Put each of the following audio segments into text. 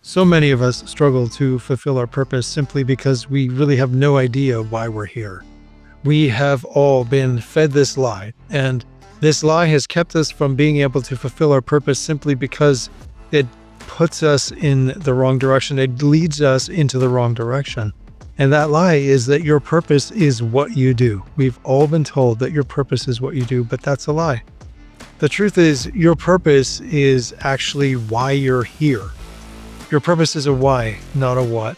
So many of us struggle to fulfill our purpose simply because we really have no idea why we're here. We have all been fed this lie, and this lie has kept us from being able to fulfill our purpose simply because it puts us in the wrong direction. It leads us into the wrong direction. And that lie is that your purpose is what you do. We've all been told that your purpose is what you do, but that's a lie. The truth is, your purpose is actually why you're here. Your purpose is a why, not a what.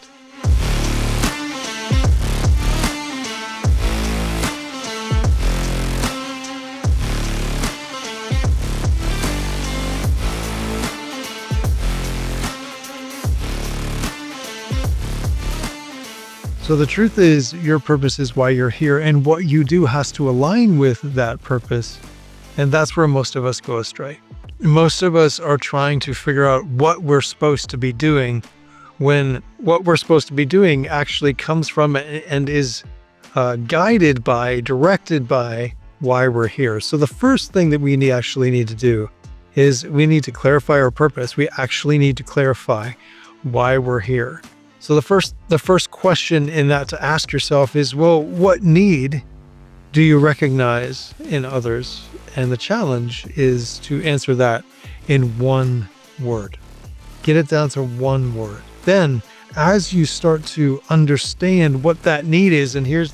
So the truth is, your purpose is why you're here, and what you do has to align with that purpose. And that's where most of us go astray. Most of us are trying to figure out what we're supposed to be doing when what we're supposed to be doing actually comes from and is guided by, directed by why we're here. So the first thing that we actually need to do is we need to clarify our purpose. We actually need to clarify why we're here. So the first question in that to ask yourself is, well, what need do you recognize in others? And the challenge is to answer that in one word. Get it down to one word. Then, as you start to understand what that need is, and here's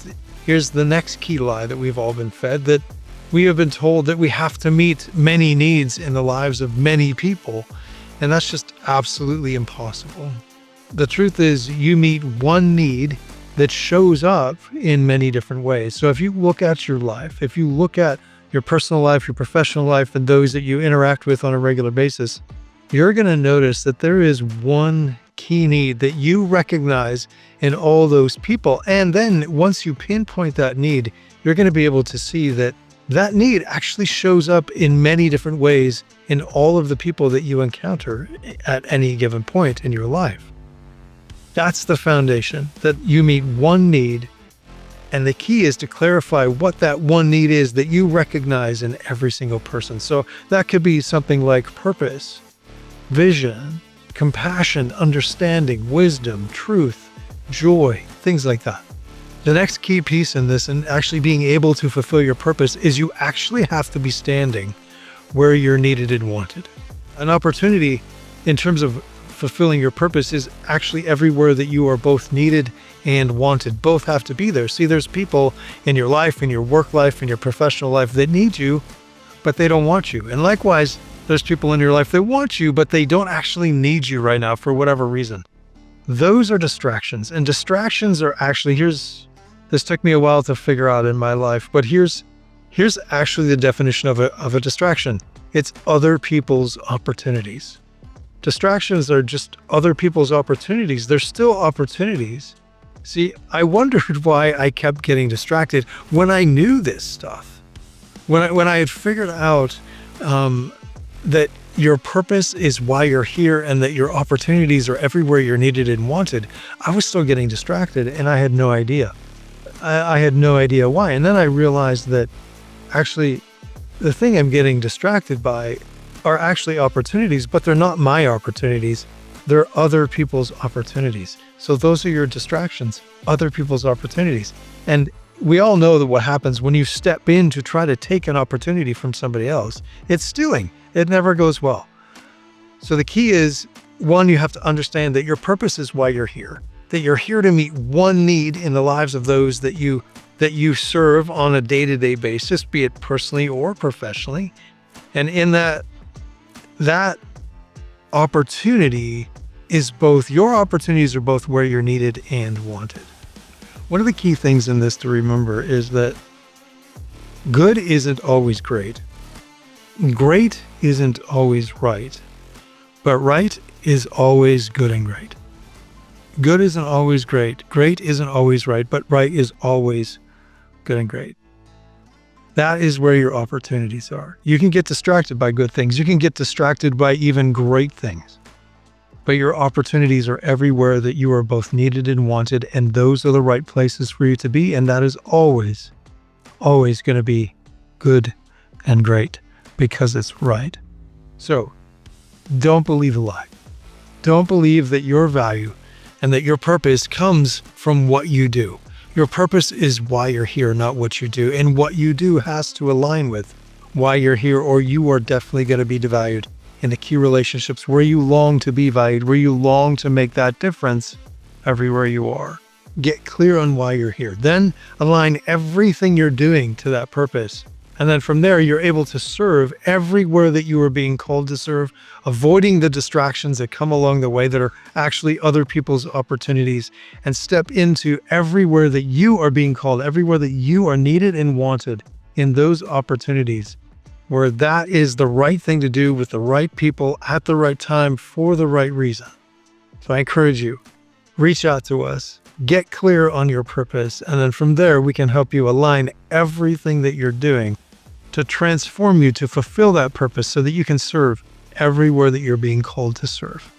the next key lie that we've all been fed, that we have been told that we have to meet many needs in the lives of many people, and that's just absolutely impossible. The truth is, you meet one need that shows up in many different ways. So if you look at your life, if you look at your personal life, your professional life, and those that you interact with on a regular basis, you're going to notice that there is one key need that you recognize in all those people. And then once you pinpoint that need, you're going to be able to see that that need actually shows up in many different ways in all of the people that you encounter at any given point in your life. That's the foundation, that you meet one need. And the key is to clarify what that one need is that you recognize in every single person. So that could be something like purpose, vision, compassion, understanding, wisdom, truth, joy, things like that. The next key piece in this, and actually being able to fulfill your purpose, is you actually have to be standing where you're needed and wanted. An opportunity in terms of fulfilling your purpose is actually everywhere that you are both needed and wanted. Both have to be there. See, there's people in your life, in your work life, in your professional life that need you, but they don't want you. And likewise, there's people in your life that want you, but they don't actually need you right now for whatever reason. Those are distractions, and distractions are actually, this took me a while to figure out in my life, but here's actually the definition of a distraction. It's other people's opportunities. Distractions are just other people's opportunities. They're still opportunities. See, I wondered why I kept getting distracted when I knew this stuff. When I had figured out that your purpose is why you're here and that your opportunities are everywhere you're needed and wanted, I was still getting distracted and I had no idea. I had no idea why. And then I realized that actually the thing I'm getting distracted by are actually opportunities, but they're not my opportunities. They're other people's opportunities. So those are your distractions, other people's opportunities. And we all know that what happens when you step in to try to take an opportunity from somebody else, it's stealing. It never goes well. So the key is, one, you have to understand that your purpose is why you're here, that you're here to meet one need in the lives of those that you serve on a day-to-day basis, be it personally or professionally. And in that opportunity is both, your opportunities are both where you're needed and wanted. One of the key things in this to remember is that good isn't always great. Great isn't always right. But right is always good and great. Good isn't always great. Great isn't always right, but right is always good and great. That is where your opportunities are. You can get distracted by good things. You can get distracted by even great things. But your opportunities are everywhere that you are both needed and wanted, and those are the right places for you to be, and that is always, always going to be good and great because it's right. So, don't believe a lie. Don't believe that your value and that your purpose comes from what you do. Your purpose is why you're here, not what you do. And what you do has to align with why you're here, or you are definitely going to be devalued in the key relationships where you long to be valued, where you long to make that difference everywhere you are. Get clear on why you're here. Then align everything you're doing to that purpose. And then from there, you're able to serve everywhere that you are being called to serve, avoiding the distractions that come along the way that are actually other people's opportunities, and step into everywhere that you are being called, everywhere that you are needed and wanted in those opportunities, where that is the right thing to do with the right people at the right time for the right reason. So I encourage you, reach out to us, get clear on your purpose, and then from there, we can help you align everything that you're doing to transform you to fulfill that purpose so that you can serve everywhere that you're being called to serve.